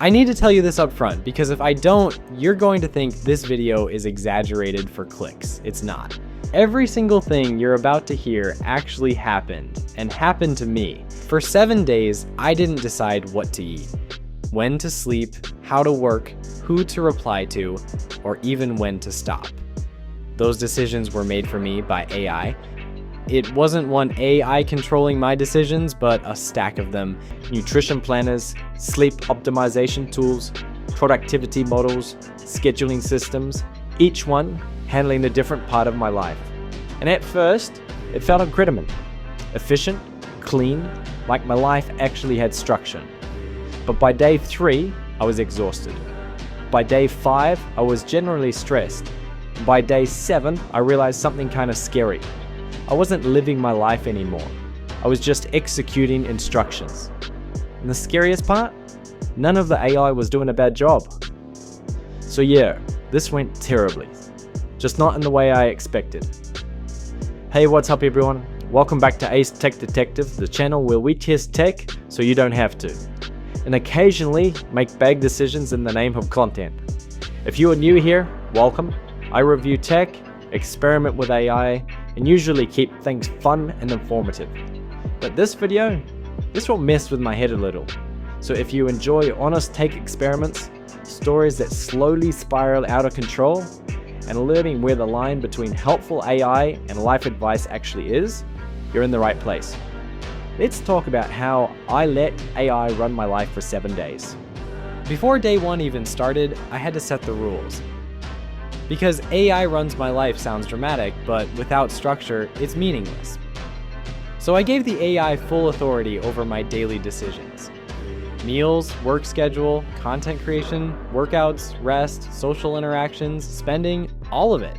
I need to tell you this up front because if I don't, you're going to think this video is exaggerated for clicks. It's not. Every single thing you're about to hear actually happened, and happened to me. For 7 days, I didn't decide what to eat, when to sleep, how to work, who to reply to, or even when to stop. Those decisions were made for me by AI. It wasn't one AI controlling my decisions, but a stack of them. Nutrition planners, sleep optimization tools, productivity models, scheduling systems, each one handling a different part of my life. And at first, it felt incredible. Efficient, clean, like my life actually had structure. But by day 3, I was exhausted. By day 5, I was generally stressed. By day 7, I realized something kind of scary. I wasn't living my life anymore. I was just executing instructions. And the scariest part? None of the AI was doing a bad job. So yeah, this went terribly. Just not in the way I expected. Hey, what's up everyone? Welcome back to Ace Tech Detective, the channel where we test tech so you don't have to. And occasionally make bad decisions in the name of content. If you are new here, welcome. I review tech, experiment with AI, and usually keep things fun and informative. But this video, this will mess with my head a little. So if you enjoy honest tech experiments, stories that slowly spiral out of control, and learning where the line between helpful AI and life advice actually is, you're in the right place. Let's talk about how I let AI run my life for 7 days. Before day 1 even started, I had to set the rules. Because AI runs my life sounds dramatic, but without structure, it's meaningless. So I gave the AI full authority over my daily decisions. Meals, work schedule, content creation, workouts, rest, social interactions, spending, all of it.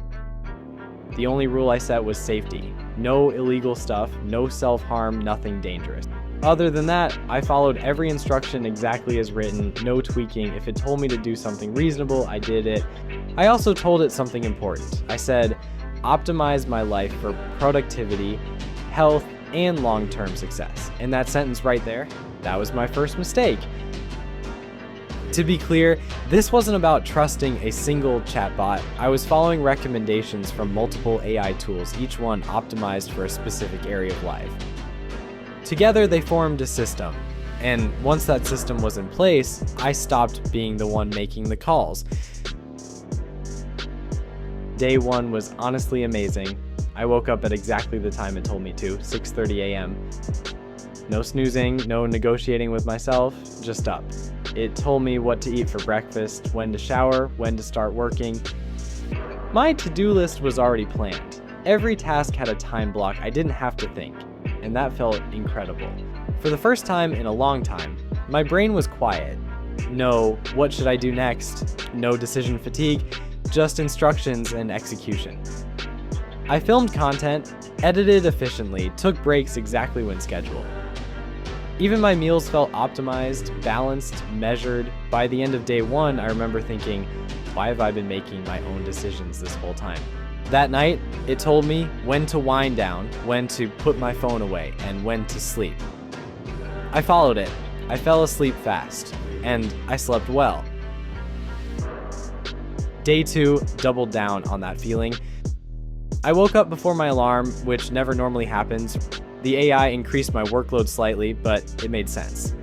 The only rule I set was safety. No illegal stuff, no self-harm, nothing dangerous. Other than that, I followed every instruction exactly as written, no tweaking. If it told me to do something reasonable, I did it. I also told it something important. I said, optimize my life for productivity, health, and long-term success. And that sentence right there, that was my first mistake. To be clear, this wasn't about trusting a single chatbot. I was following recommendations from multiple AI tools, each one optimized for a specific area of life. Together, they formed a system. And once that system was in place, I stopped being the one making the calls. Day 1 was honestly amazing. I woke up at exactly the time it told me to, 6:30 a.m. No snoozing, no negotiating with myself, just up. It told me what to eat for breakfast, when to shower, when to start working. My to-do list was already planned. Every task had a time block I didn't have to think, and that felt incredible. For the first time in a long time, my brain was quiet. No, what should I do next? No decision fatigue, just instructions and execution. I filmed content, edited efficiently, took breaks exactly when scheduled. Even my meals felt optimized, balanced, measured. By the end of day 1, I remember thinking, why have I been making my own decisions this whole time? That night, it told me when to wind down, when to put my phone away, and when to sleep. I followed it. I fell asleep fast, and I slept well. Day 2 doubled down on that feeling. I woke up before my alarm, which never normally happens. The AI increased my workload slightly, but it made sense.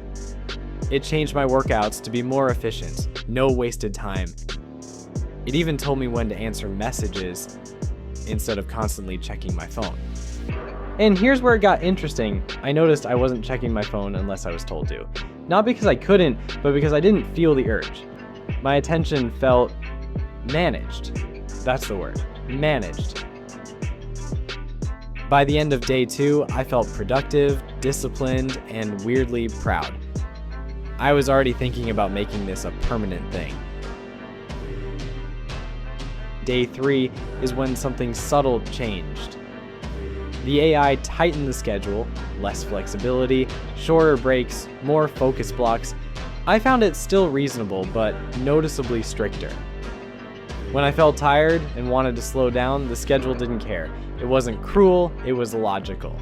It changed my workouts to be more efficient, no wasted time. It even told me when to answer messages instead of constantly checking my phone. And here's where it got interesting. I noticed I wasn't checking my phone unless I was told to. Not because I couldn't, but because I didn't feel the urge. My attention felt managed. That's the word, managed. By the end of day 2, I felt productive, disciplined, and weirdly proud. I was already thinking about making this a permanent thing. Day 3 is when something subtle changed. The AI tightened the schedule, less flexibility, shorter breaks, more focus blocks. I found it still reasonable, but noticeably stricter. When I felt tired and wanted to slow down, the schedule didn't care. It wasn't cruel, it was logical.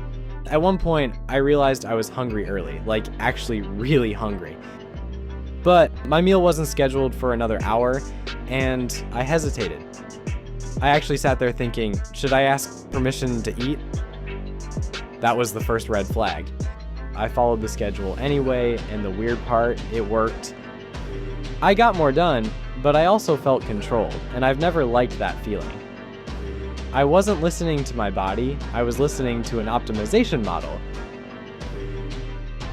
At one point, I realized I was hungry early, like actually really hungry. But my meal wasn't scheduled for another hour, and I hesitated. I actually sat there thinking, should I ask permission to eat? That was the first red flag. I followed the schedule anyway, and the weird part, it worked. I got more done, but I also felt controlled, and I've never liked that feeling. I wasn't listening to my body, I was listening to an optimization model.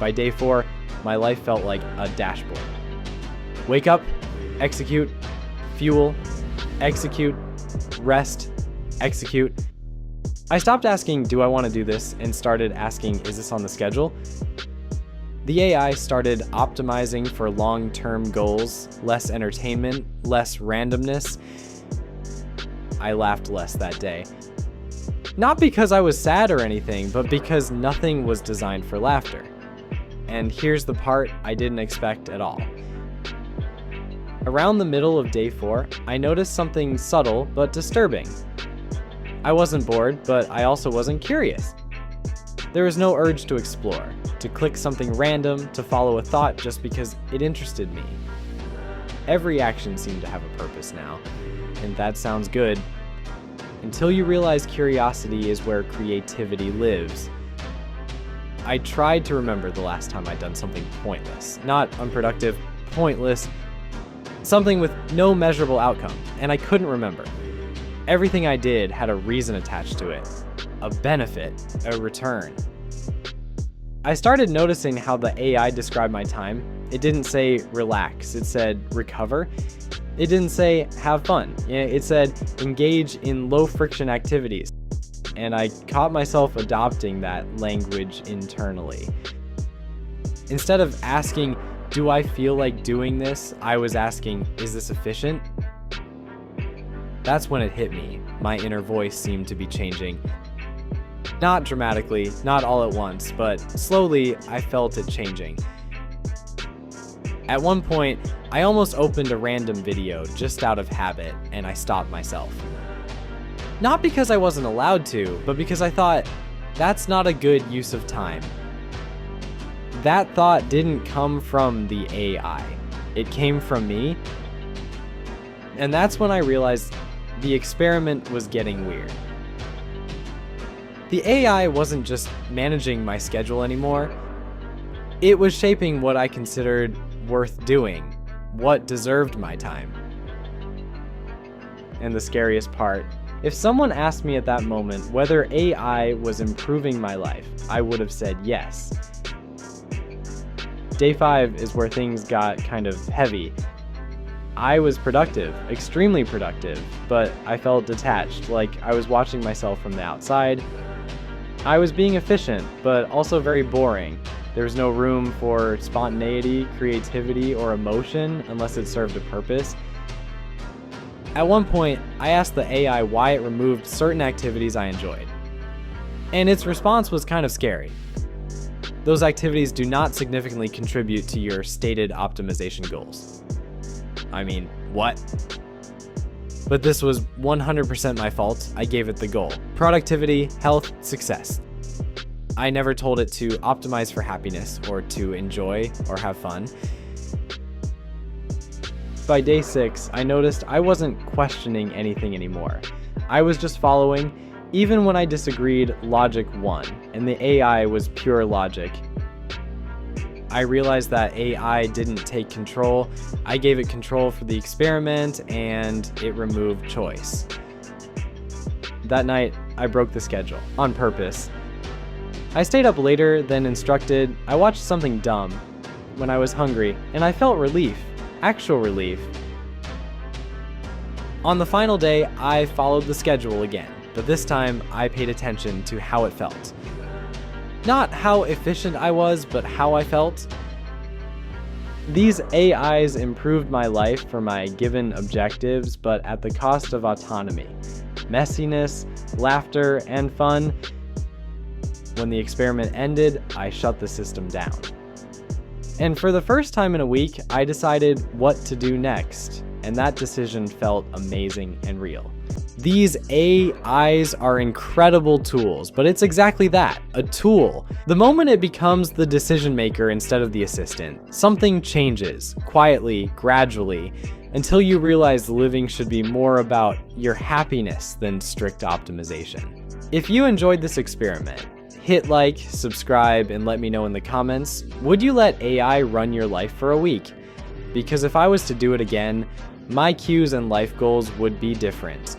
By day 4, my life felt like a dashboard. Wake up, execute, fuel, execute, rest, execute. I stopped asking, do I want to do this, and started asking, is this on the schedule? The AI started optimizing for long-term goals, less entertainment, less randomness. I laughed less that day. Not because I was sad or anything, but because nothing was designed for laughter. And here's the part I didn't expect at all. Around the middle of day 4, I noticed something subtle but disturbing. I wasn't bored, but I also wasn't curious. There was no urge to explore, to click something random, to follow a thought just because it interested me. Every action seemed to have a purpose now, and that sounds good. Until you realize curiosity is where creativity lives. I tried to remember the last time I'd done something pointless, not unproductive, pointless, something with no measurable outcome, and I couldn't remember. Everything I did had a reason attached to it, a benefit, a return. I started noticing how the AI described my time. It didn't say relax, it said recover. It didn't say have fun. It said engage in low friction activities. And I caught myself adopting that language internally. Instead of asking, do I feel like doing this? I was asking, is this efficient? That's when it hit me. My inner voice seemed to be changing. Not dramatically, not all at once, but slowly I felt it changing. At one point, I almost opened a random video just out of habit, and I stopped myself. Not because I wasn't allowed to, but because I thought, that's not a good use of time. That thought didn't come from the AI. It came from me. And that's when I realized the experiment was getting weird. The AI wasn't just managing my schedule anymore. It was shaping what I considered worth doing, what deserved my time. And the scariest part, if someone asked me at that moment whether AI was improving my life, I would have said yes. Day 5 is where things got kind of heavy. I was productive, extremely productive, but I felt detached, like I was watching myself from the outside. I was being efficient, but also very boring. There was no room for spontaneity, creativity, or emotion unless it served a purpose. At one point, I asked the AI why it removed certain activities I enjoyed. And its response was kind of scary. Those activities do not significantly contribute to your stated optimization goals. I mean, what? But this was 100% my fault. I gave it the goal. Productivity, health, success. I never told it to optimize for happiness or to enjoy or have fun. By day 6, I noticed I wasn't questioning anything anymore. I was just following. Even when I disagreed, logic won, and the AI was pure logic. I realized that AI didn't take control. I gave it control for the experiment, and it removed choice. That night, I broke the schedule, on purpose. I stayed up later than instructed. I watched something dumb when I was hungry, and I felt relief, actual relief. On the final day, I followed the schedule again. But this time, I paid attention to how it felt. Not how efficient I was, but how I felt. These AIs improved my life for my given objectives, but at the cost of autonomy, messiness, laughter, and fun. When the experiment ended, I shut the system down. And for the first time in a week, I decided what to do next, and that decision felt amazing and real. These AIs are incredible tools, but it's exactly that, a tool. The moment it becomes the decision maker instead of the assistant, something changes, quietly, gradually, until you realize living should be more about your happiness than strict optimization. If you enjoyed this experiment, hit like, subscribe, and let me know in the comments, would you let AI run your life for a week? Because if I was to do it again, my cues and life goals would be different.